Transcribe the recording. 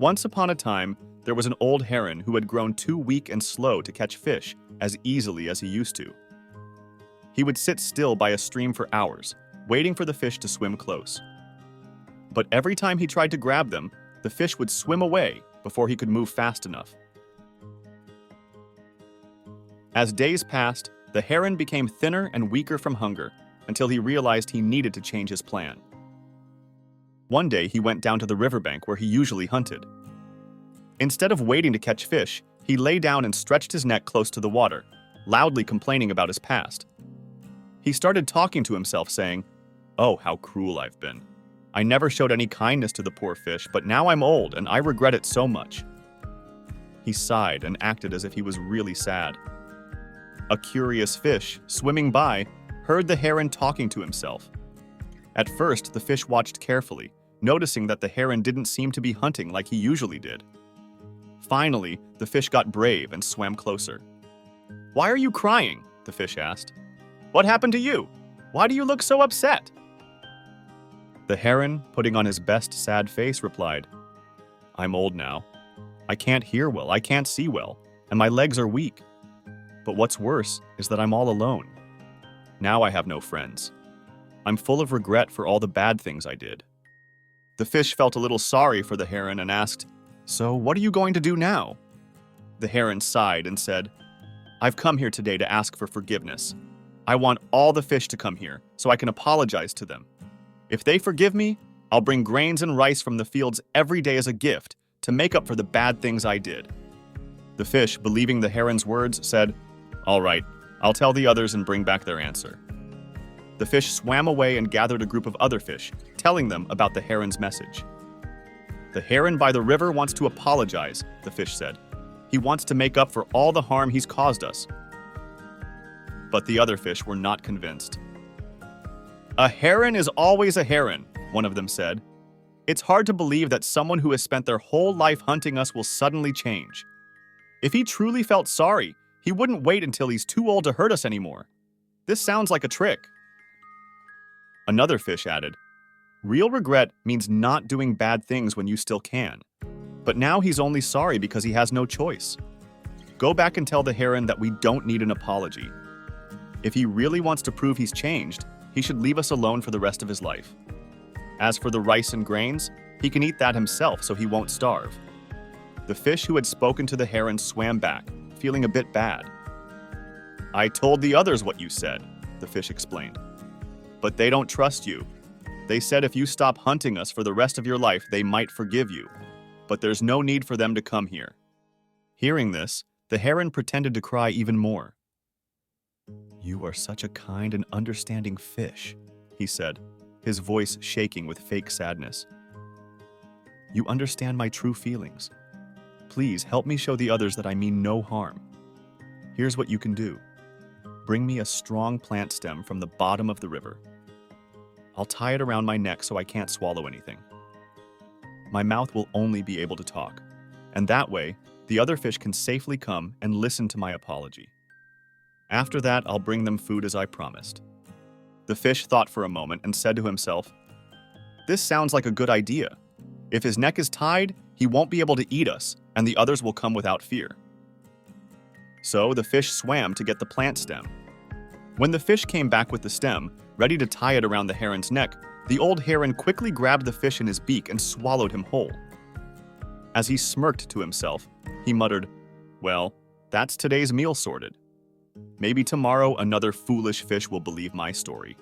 Once upon a time, there was an old heron who had grown too weak and slow to catch fish as easily as he used to. He would sit still by a stream for hours, waiting for the fish to swim close. But every time he tried to grab them, the fish would swim away before he could move fast enough. As days passed, the heron became thinner and weaker from hunger until he realized he needed to change his plan. One day, he went down to the riverbank where he usually hunted. Instead of waiting to catch fish, he lay down and stretched his neck close to the water, loudly complaining about his past. He started talking to himself, saying, "Oh, how cruel I've been. I never showed any kindness to the poor fish, but now I'm old and I regret it so much." He sighed and acted as if he was really sad. A curious fish, swimming by, heard the heron talking to himself. At first, the fish watched carefully, noticing that the heron didn't seem to be hunting like he usually did. Finally, the fish got brave and swam closer. "Why are you crying?" the fish asked. "What happened to you? Why do you look so upset?" The heron, putting on his best sad face, replied, "I'm old now. I can't hear well, I can't see well, and my legs are weak. But what's worse is that I'm all alone. Now I have no friends. I'm full of regret for all the bad things I did." The fish felt a little sorry for the heron and asked, "So what are you going to do now?" The heron sighed and said, "I've come here today to ask for forgiveness. I want all the fish to come here so I can apologize to them. If they forgive me, I'll bring grains and rice from the fields every day as a gift to make up for the bad things I did." The fish, believing the heron's words, said, "All right, I'll tell the others and bring back their answer." The fish swam away and gathered a group of other fish, telling them about the heron's message. "The heron by the river wants to apologize," the fish said. "He wants to make up for all the harm he's caused us." But the other fish were not convinced. "A heron is always a heron," one of them said. "It's hard to believe that someone who has spent their whole life hunting us will suddenly change. If he truly felt sorry, he wouldn't wait until he's too old to hurt us anymore. This sounds like a trick." Another fish added, "Real regret means not doing bad things when you still can. But now he's only sorry because he has no choice. Go back and tell the heron that we don't need an apology. If he really wants to prove he's changed, he should leave us alone for the rest of his life. As for the rice and grains, he can eat that himself so he won't starve." The fish who had spoken to the heron swam back, feeling a bit bad. "I told the others what you said," the fish explained. "But they don't trust you. They said if you stop hunting us for the rest of your life, they might forgive you. But there's no need for them to come here." Hearing this, the heron pretended to cry even more. "You are such a kind and understanding fish," he said, his voice shaking with fake sadness. "You understand my true feelings. Please help me show the others that I mean no harm. Here's what you can do. Bring me a strong plant stem from the bottom of the river. I'll tie it around my neck so I can't swallow anything. My mouth will only be able to talk, and that way, the other fish can safely come and listen to my apology. After that, I'll bring them food as I promised." The fish thought for a moment and said to himself, "This sounds like a good idea. If his neck is tied, he won't be able to eat us, and the others will come without fear." So the fish swam to get the plant stem. When the fish came back with the stem, ready to tie it around the heron's neck, the old heron quickly grabbed the fish in his beak and swallowed him whole. As he smirked to himself, he muttered, "Well, that's today's meal sorted. Maybe tomorrow another foolish fish will believe my story."